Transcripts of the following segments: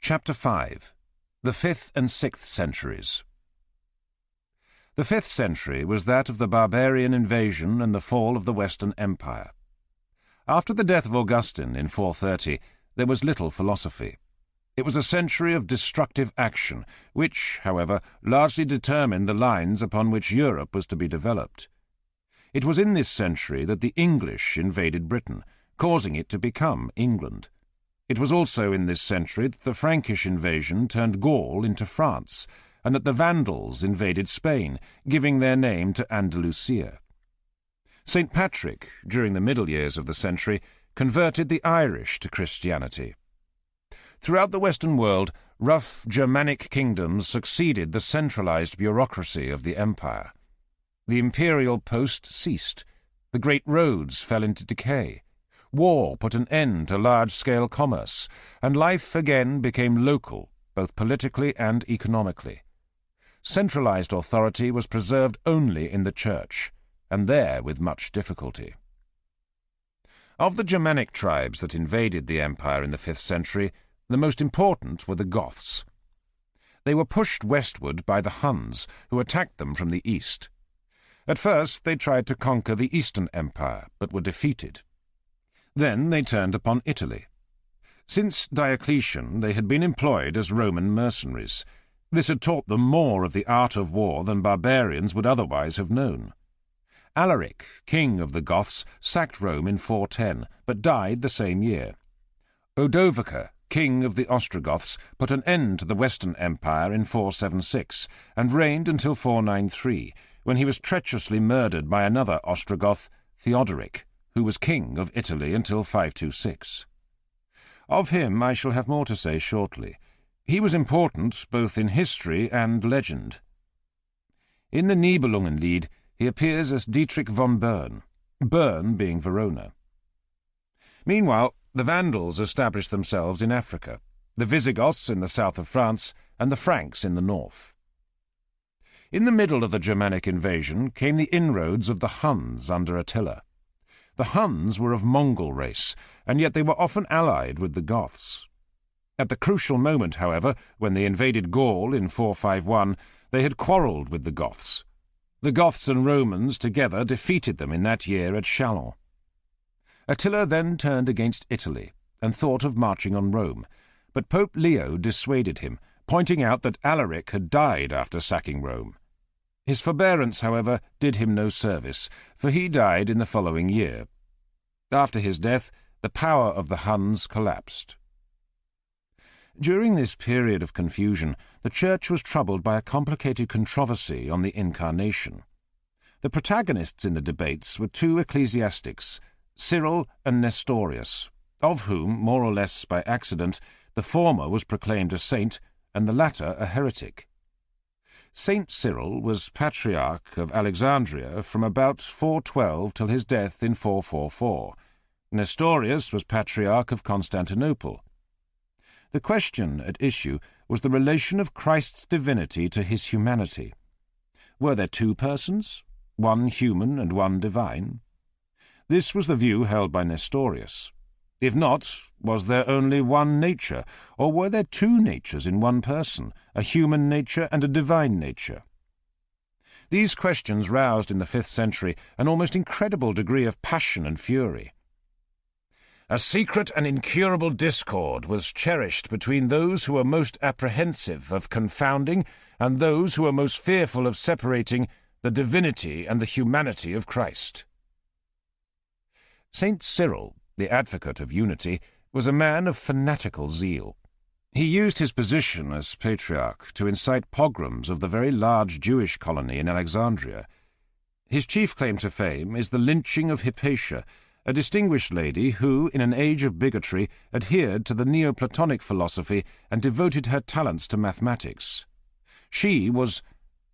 Chapter 5. The 5th and 6th Centuries. The 5th century was that of the barbarian invasion and the fall of the Western Empire. After the death of Augustine in 430, there was little philosophy. It was a century of destructive action, which, however, largely determined the lines upon which Europe was to be developed. It was in this century that the English invaded Britain, causing it to become England. It was also in this century that the Frankish invasion turned Gaul into France, and that the Vandals invaded Spain, giving their name to Andalusia. St. Patrick, during the middle years of the century, converted the Irish to Christianity. Throughout the Western world, rough Germanic kingdoms succeeded the centralized bureaucracy of the empire. The imperial post ceased. The great roads fell into decay. War put an end to large-scale commerce, and life again became local, both politically and economically. Centralized authority was preserved only in the Church, and there with much difficulty. Of the Germanic tribes that invaded the empire in the 5th century, the most important were the Goths. They were pushed westward by the Huns, who attacked them from the east. At first they tried to conquer the Eastern Empire, but were defeated. Then they turned upon Italy. Since Diocletian, they had been employed as Roman mercenaries. This had taught them more of the art of war than barbarians would otherwise have known. Alaric, king of the Goths, sacked Rome in 410, but died the same year. Odovaker, king of the Ostrogoths, put an end to the Western Empire in 476, and reigned until 493, when he was treacherously murdered by another Ostrogoth, Theodoric, who was king of Italy until 526. Of him I shall have more to say shortly. He was important both in history and legend. In the Nibelungenlied he appears as Dietrich von Bern, Bern being Verona. Meanwhile, the Vandals established themselves in Africa, the Visigoths in the south of France, and the Franks in the north. In the middle of the Germanic invasion came the inroads of the Huns under Attila. The Huns were of Mongol race, and yet they were often allied with the Goths. At the crucial moment, however, when they invaded Gaul in 451, they had quarrelled with the Goths. The Goths and Romans together defeated them in that year at Chalons. Attila then turned against Italy and thought of marching on Rome, but Pope Leo dissuaded him, pointing out that Alaric had died after sacking Rome. His forbearance, however, did him no service, for he died in the following year. After his death, the power of the Huns collapsed. During this period of confusion, the Church was troubled by a complicated controversy on the Incarnation. The protagonists in the debates were two ecclesiastics, Cyril and Nestorius, of whom, more or less by accident, the former was proclaimed a saint and the latter a heretic. Saint Cyril was Patriarch of Alexandria from about 412 till his death in 444. Nestorius was Patriarch of Constantinople. The question at issue was the relation of Christ's divinity to his humanity. Were there two persons, one human and one divine? This was the view held by Nestorius. If not, was there only one nature, or were there two natures in one person, a human nature and a divine nature? These questions roused in the 5th century an almost incredible degree of passion and fury. A secret and incurable discord was cherished between those who were most apprehensive of confounding and those who were most fearful of separating the divinity and the humanity of Christ. Saint Cyril, the advocate of unity, was a man of fanatical zeal. He used his position as patriarch to incite pogroms of the very large Jewish colony in Alexandria. His chief claim to fame is the lynching of Hypatia, a distinguished lady who, in an age of bigotry, adhered to the Neoplatonic philosophy and devoted her talents to mathematics. She was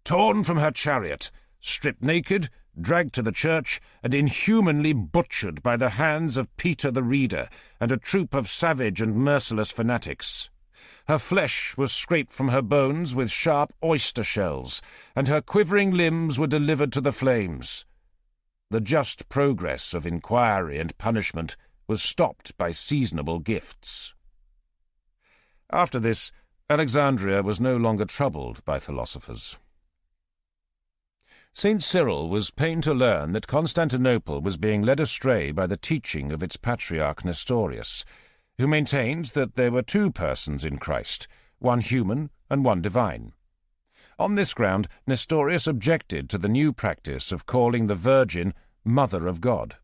torn from her chariot, stripped naked, dragged to the church, and inhumanly butchered by the hands of Peter the Reader and a troop of savage and merciless fanatics. Her flesh was scraped from her bones with sharp oyster shells, and her quivering limbs were delivered to the flames. The just progress of inquiry and punishment was stopped by seasonable gifts. After this, Alexandria was no longer troubled by philosophers. St. Cyril was pained to learn that Constantinople was being led astray by the teaching of its patriarch Nestorius, who maintained that there were two persons in Christ, one human and one divine. On this ground, Nestorius objected to the new practice of calling the Virgin Mother of God.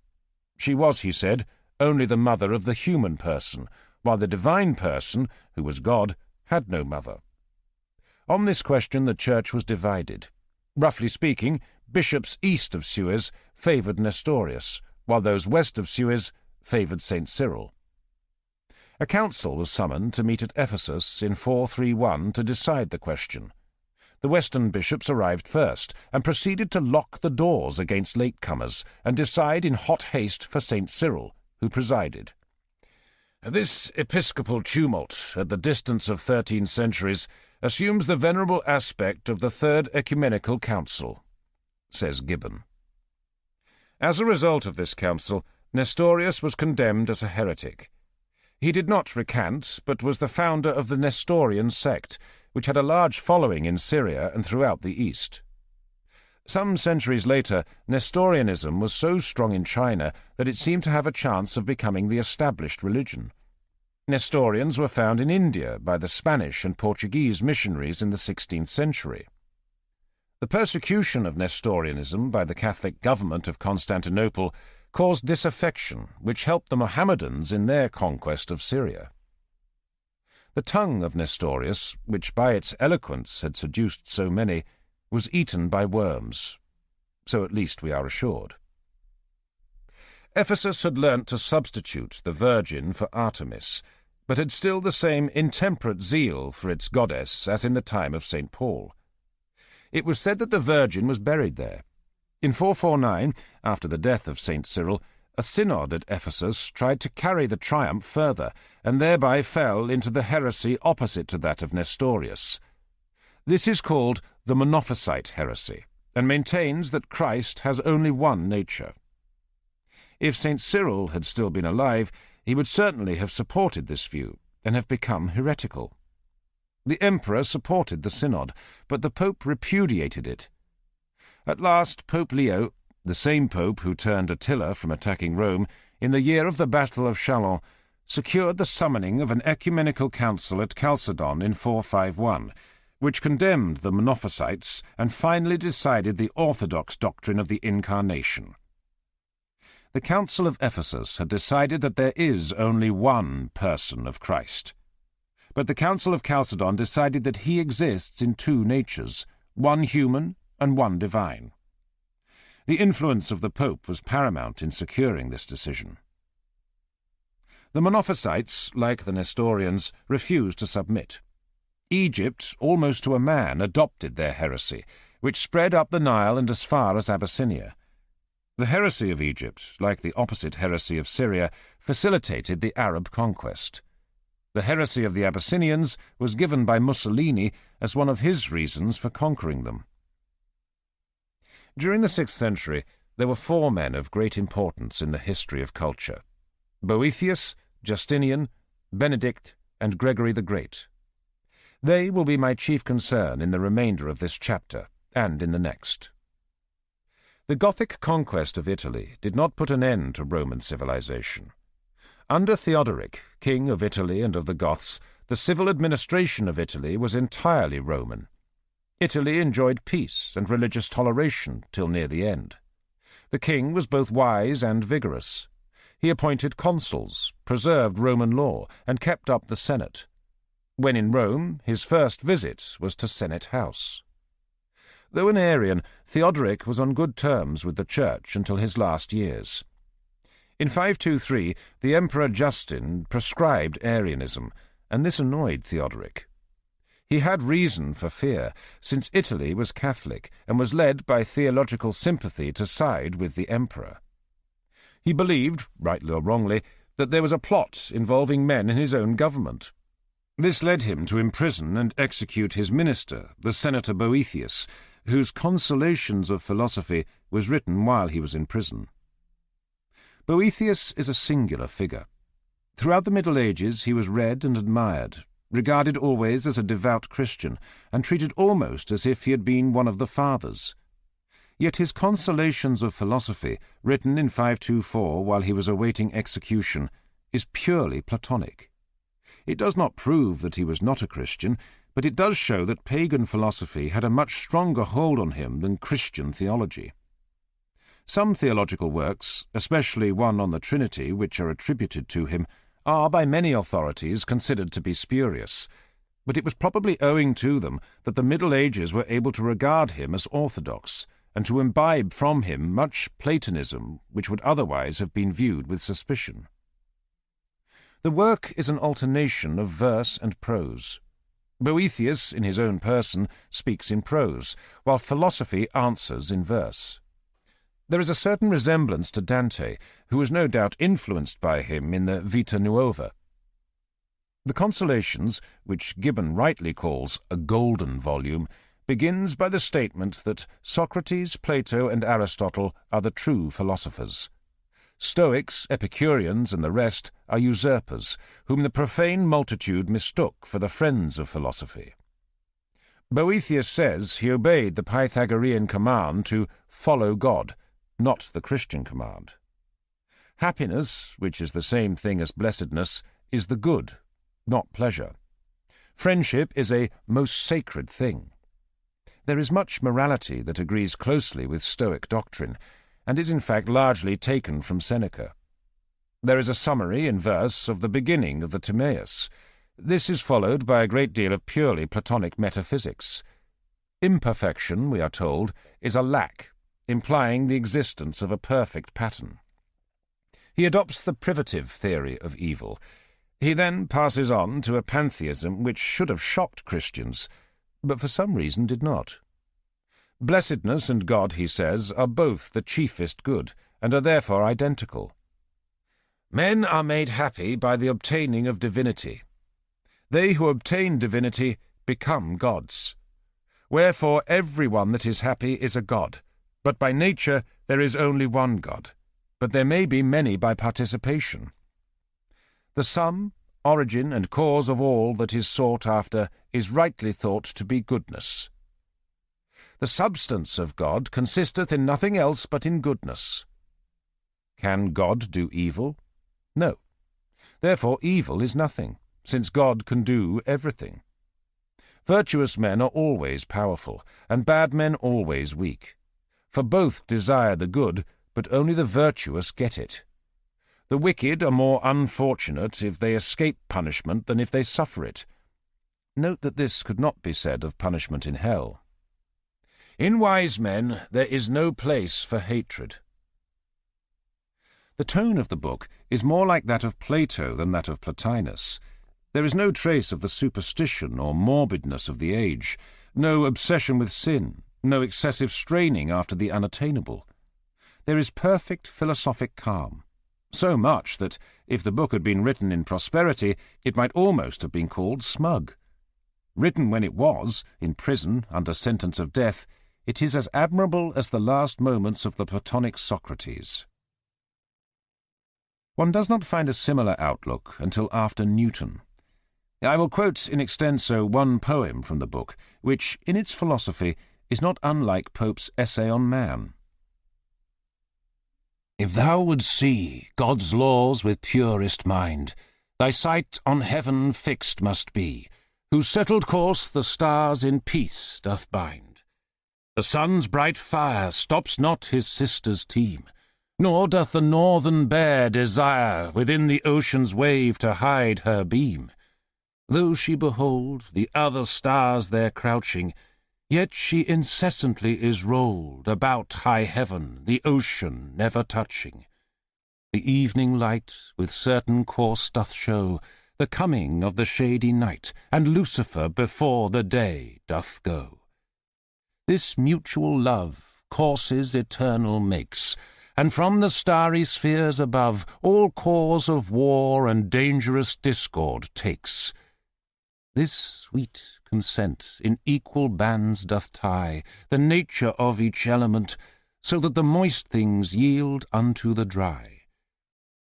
She was, he said, only the mother of the human person, while the divine person, who was God, had no mother. On this question the Church was divided. Roughly speaking, bishops east of Suez favoured Nestorius, while those west of Suez favoured St. Cyril. A council was summoned to meet at Ephesus in 431 to decide the question. The western bishops arrived first, and proceeded to lock the doors against latecomers, and decide in hot haste for St. Cyril, who presided. This episcopal tumult, at the distance of 13 centuries, assumes the venerable aspect of the Third Ecumenical Council, says Gibbon. As a result of this council, Nestorius was condemned as a heretic. He did not recant, but was the founder of the Nestorian sect, which had a large following in Syria and throughout the East. Some centuries later, Nestorianism was so strong in China that it seemed to have a chance of becoming the established religion. Nestorians were found in India by the Spanish and Portuguese missionaries in the 16th century. The persecution of Nestorianism by the Catholic government of Constantinople caused disaffection, which helped the Mohammedans in their conquest of Syria. The tongue of Nestorius, which by its eloquence had seduced so many, was eaten by worms. So at least we are assured. Ephesus had learnt to substitute the Virgin for Artemis, but had still the same intemperate zeal for its goddess as in the time of St. Paul. It was said that the Virgin was buried there. In 449, after the death of St. Cyril, a synod at Ephesus tried to carry the triumph further, and thereby fell into the heresy opposite to that of Nestorius. This is called the Monophysite heresy, and maintains that Christ has only one nature. If St. Cyril had still been alive, he would certainly have supported this view, and have become heretical. The emperor supported the synod, but the pope repudiated it. At last Pope Leo, the same pope who turned Attila from attacking Rome, in the year of the Battle of Chalons, secured the summoning of an ecumenical council at Chalcedon in 451, which condemned the Monophysites and finally decided the orthodox doctrine of the Incarnation. The Council of Ephesus had decided that there is only one person of Christ. But the Council of Chalcedon decided that he exists in two natures, one human and one divine. The influence of the Pope was paramount in securing this decision. The Monophysites, like the Nestorians, refused to submit. Egypt, almost to a man, adopted their heresy, which spread up the Nile and as far as Abyssinia. The heresy of Egypt, like the opposite heresy of Syria, facilitated the Arab conquest. The heresy of the Abyssinians was given by Mussolini as one of his reasons for conquering them. During the 6th century, there were 4 men of great importance in the history of culture: Boethius, Justinian, Benedict, and Gregory the Great. They will be my chief concern in the remainder of this chapter, and in the next. The Gothic conquest of Italy did not put an end to Roman civilization. Under Theodoric, king of Italy and of the Goths, the civil administration of Italy was entirely Roman. Italy enjoyed peace and religious toleration till near the end. The king was both wise and vigorous. He appointed consuls, preserved Roman law, and kept up the Senate. When in Rome, his first visit was to Senate House. Though an Arian, Theodoric was on good terms with the Church until his last years. In 523, the Emperor Justin proscribed Arianism, and this annoyed Theodoric. He had reason for fear, since Italy was Catholic and was led by theological sympathy to side with the emperor. He believed, rightly or wrongly, that there was a plot involving men in his own government. This led him to imprison and execute his minister, the senator Boethius, whose Consolations of Philosophy was written while he was in prison. Boethius is a singular figure. Throughout the Middle Ages he was read and admired, regarded always as a devout Christian, and treated almost as if he had been one of the fathers. Yet his Consolations of Philosophy, written in 524 while he was awaiting execution, is purely Platonic. It does not prove that he was not a Christian, but it does show that pagan philosophy had a much stronger hold on him than Christian theology. Some theological works, especially one on the Trinity, which are attributed to him, are by many authorities considered to be spurious, but it was probably owing to them that the Middle Ages were able to regard him as orthodox, and to imbibe from him much Platonism which would otherwise have been viewed with suspicion. The work is an alternation of verse and prose. Boethius, in his own person, speaks in prose, while philosophy answers in verse. There is a certain resemblance to Dante, who was no doubt influenced by him in the Vita Nuova. The Consolations, which Gibbon rightly calls a golden volume, begins by the statement that Socrates, Plato, and Aristotle are the true philosophers. Stoics, Epicureans, and the rest are usurpers, whom the profane multitude mistook for the friends of philosophy. Boethius says he obeyed the Pythagorean command to follow God, not the Christian command. Happiness, which is the same thing as blessedness, is the good, not pleasure. Friendship is a most sacred thing. There is much morality that agrees closely with Stoic doctrine, and is in fact largely taken from Seneca. There is a summary in verse of the beginning of the Timaeus. This is followed by a great deal of purely Platonic metaphysics. Imperfection, we are told, is a lack, implying the existence of a perfect pattern. He adopts the privative theory of evil. He then passes on to a pantheism which should have shocked Christians, but for some reason did not. Blessedness and God, he says, are both the chiefest good, and are therefore identical. Men are made happy by the obtaining of divinity. They who obtain divinity become gods. Wherefore every one that is happy is a god, but by nature there is only one God, but there may be many by participation. The sum, origin, and cause of all that is sought after is rightly thought to be goodness. The substance of God consisteth in nothing else but in goodness. Can God do evil? No. Therefore evil is nothing, since God can do everything. Virtuous men are always powerful, and bad men always weak. For both desire the good, but only the virtuous get it. The wicked are more unfortunate if they escape punishment than if they suffer it. Note that this could not be said of punishment in hell. In wise men there is no place for hatred. The tone of the book is more like that of Plato than that of Plotinus. There is no trace of the superstition or morbidness of the age, no obsession with sin, no excessive straining after the unattainable. There is perfect philosophic calm, so much that, if the book had been written in prosperity, it might almost have been called smug. Written when it was, in prison, under sentence of death, it is as admirable as the last moments of the Platonic Socrates. One does not find a similar outlook until after Newton. I will quote in extenso one poem from the book, which, in its philosophy, is not unlike Pope's Essay on Man. If thou wouldst see God's laws with purest mind, thy sight on heaven fixed must be, whose settled course the stars in peace doth bind. The sun's bright fire stops not his sister's team, nor doth the northern bear desire within the ocean's wave to hide her beam. Though she behold the other stars there crouching, yet she incessantly is rolled about high heaven, the ocean never touching. The evening light with certain course doth show the coming of the shady night, and Lucifer before the day doth go. This mutual love courses eternal makes, and from the starry spheres above all cause of war and dangerous discord takes. This sweet consent in equal bands doth tie the nature of each element, so that the moist things yield unto the dry.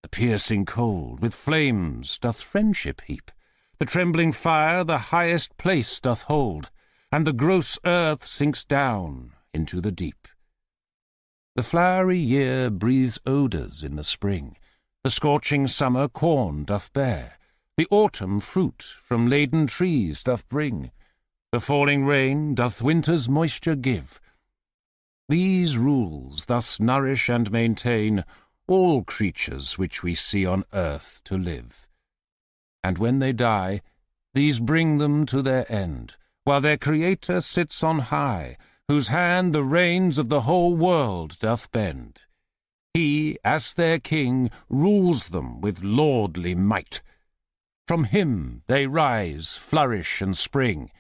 The piercing cold with flames doth friendship heap, The trembling fire the highest place doth hold, and the gross earth sinks down into the deep. The flowery year breathes odours in the spring, the scorching summer corn doth bear, the autumn fruit from laden trees doth bring, the falling rain doth winter's moisture give. These rules thus nourish and maintain all creatures which we see on earth to live. And when they die, these bring them to their end, while their Creator sits on high, whose hand the reins of the whole world doth bend. He, as their king, rules them with lordly might. From him they rise, flourish, and spring.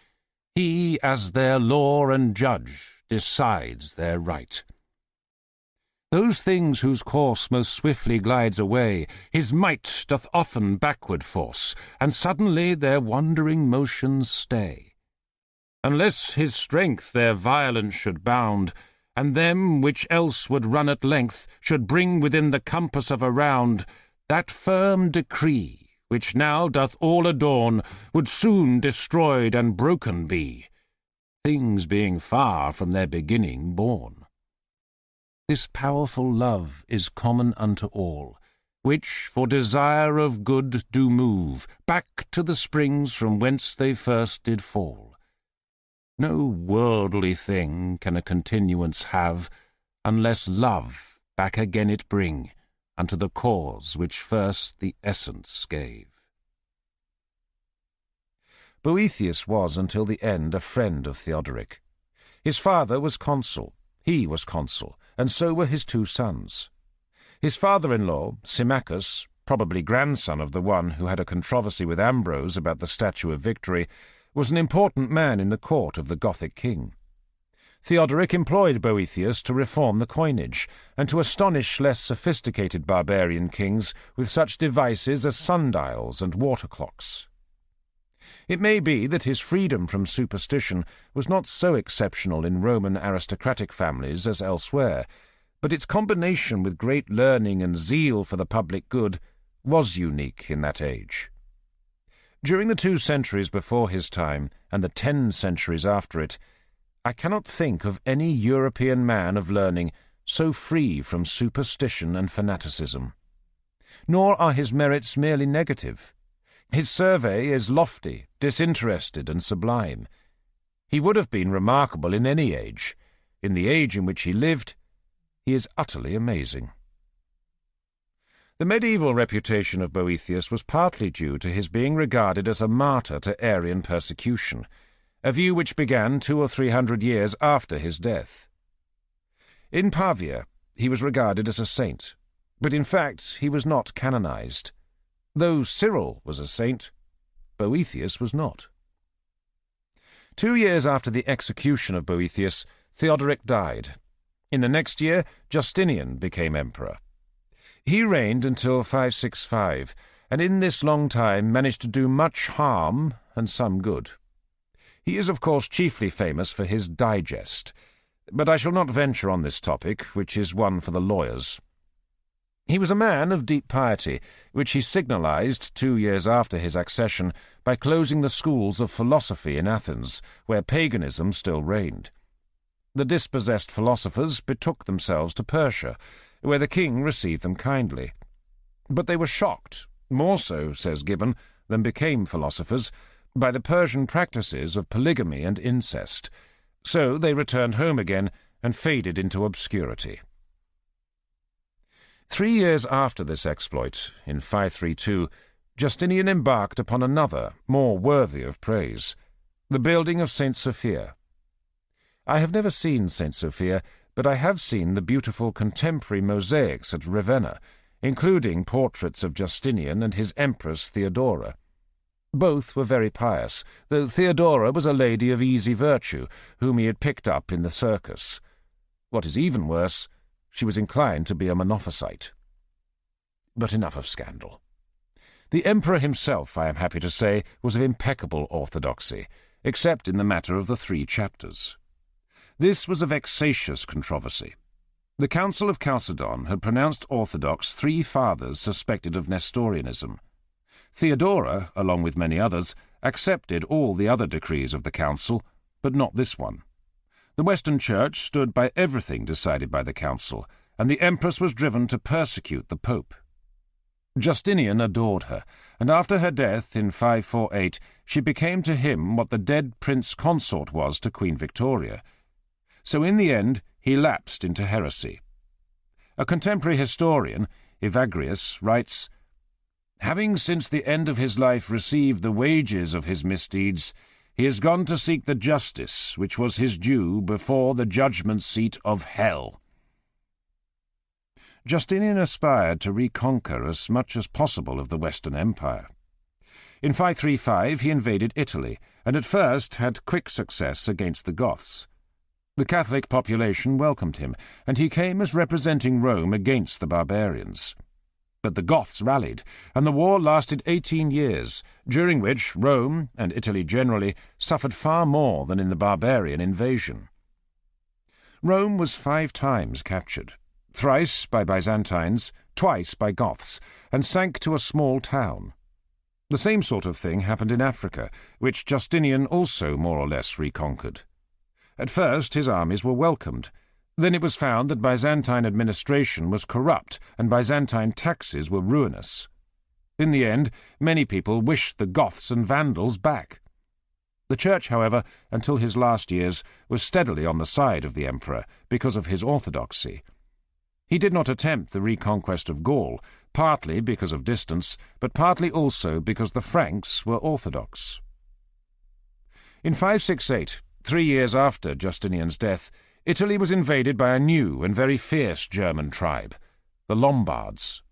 He, as their law and judge, decides their right. Those things whose course most swiftly glides away, his might doth often backward force, and suddenly their wandering motions stay. Unless his strength their violence should bound, and them which else would run at length should bring within the compass of a round, that firm decree, which now doth all adorn, would soon destroyed and broken be, things being far from their beginning born. This powerful love is common unto all, which for desire of good do move back to the springs from whence they first did fall. No worldly thing can a continuance have, unless love back again it bring unto the cause which first the essence gave. Boethius was until the end a friend of Theodoric. His father was consul, he was consul, and so were his two sons. His father-in-law, Symmachus, probably grandson of the one who had a controversy with Ambrose about the Statue of Victory, was an important man in the court of the Gothic king. Theodoric employed Boethius to reform the coinage, and to astonish less sophisticated barbarian kings with such devices as sundials and water clocks. It may be that his freedom from superstition was not so exceptional in Roman aristocratic families as elsewhere, but its combination with great learning and zeal for the public good was unique in that age. During the 2 centuries before his time and the 10 centuries after it, I cannot think of any European man of learning so free from superstition and fanaticism. Nor are his merits merely negative. His survey is lofty, disinterested, and sublime. He would have been remarkable in any age. In the age in which he lived, he is utterly amazing. The medieval reputation of Boethius was partly due to his being regarded as a martyr to Arian persecution, a view which began 200 or 300 years after his death. In Pavia, he was regarded as a saint, but in fact he was not canonized. Though Cyril was a saint, Boethius was not. 2 years after the execution of Boethius, Theodoric died. In the next year, Justinian became emperor. He reigned until 565, and in this long time managed to do much harm and some good. He is, of course, chiefly famous for his digest, but I shall not venture on this topic, which is one for the lawyers. He was a man of deep piety, which he signalized 2 years after his accession by closing the schools of philosophy in Athens, where paganism still reigned. The dispossessed philosophers betook themselves to Persia, where the king received them kindly. But they were shocked, more so, says Gibbon, than became philosophers, by the Persian practices of polygamy and incest. So they returned home again and faded into obscurity. 3 years after this exploit, in 532, Justinian embarked upon another, more worthy of praise, the building of St. Sophia. I have never seen St. Sophia, but I have seen the beautiful contemporary mosaics at Ravenna, including portraits of Justinian and his empress Theodora. Both were very pious, though Theodora was a lady of easy virtue, whom he had picked up in the circus. What is even worse, she was inclined to be a Monophysite. But enough of scandal. The emperor himself, I am happy to say, was of impeccable orthodoxy, except in the matter of the 3 chapters. This was a vexatious controversy. The Council of Chalcedon had pronounced orthodox 3 fathers suspected of Nestorianism. Theodora, along with many others, accepted all the other decrees of the council, but not this one. The Western Church stood by everything decided by the council, and the empress was driven to persecute the pope. Justinian adored her, and after her death in 548 she became to him what the dead prince consort was to Queen Victoria. So in the end he lapsed into heresy. A contemporary historian, Evagrius, writes, "Having since the end of his life received the wages of his misdeeds, he has gone to seek the justice which was his due before the judgment seat of hell." Justinian aspired to reconquer as much as possible of the Western Empire. In 535 he invaded Italy, and at first had quick success against the Goths. The Catholic population welcomed him, and he came as representing Rome against the barbarians. But the Goths rallied, and the war lasted 18 years, during which Rome, and Italy generally, suffered far more than in the barbarian invasion. Rome was 5 times captured, thrice by Byzantines, twice by Goths, and sank to a small town. The same sort of thing happened in Africa, which Justinian also more or less reconquered. At first his armies were welcomed. Then it was found that Byzantine administration was corrupt and Byzantine taxes were ruinous. In the end, many people wished the Goths and Vandals back. The Church, however, until his last years, was steadily on the side of the emperor because of his orthodoxy. He did not attempt the reconquest of Gaul, partly because of distance, but partly also because the Franks were orthodox. In 568, 3 years after Justinian's death, Italy was invaded by a new and very fierce German tribe, the Lombards.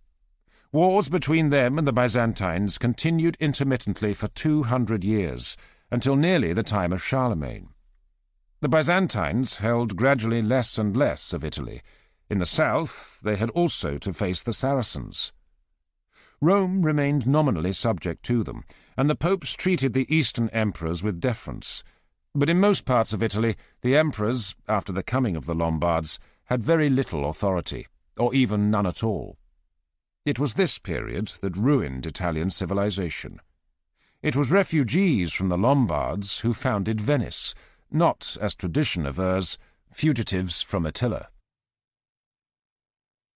Wars between them and the Byzantines continued intermittently for 200 years, until nearly the time of Charlemagne. The Byzantines held gradually less and less of Italy. In the south, they had also to face the Saracens. Rome remained nominally subject to them, and the popes treated the eastern emperors with deference. But in most parts of Italy, the emperors, after the coming of the Lombards, had very little authority, or even none at all. It was this period that ruined Italian civilization. It was refugees from the Lombards who founded Venice, not, as tradition avers, fugitives from Attila.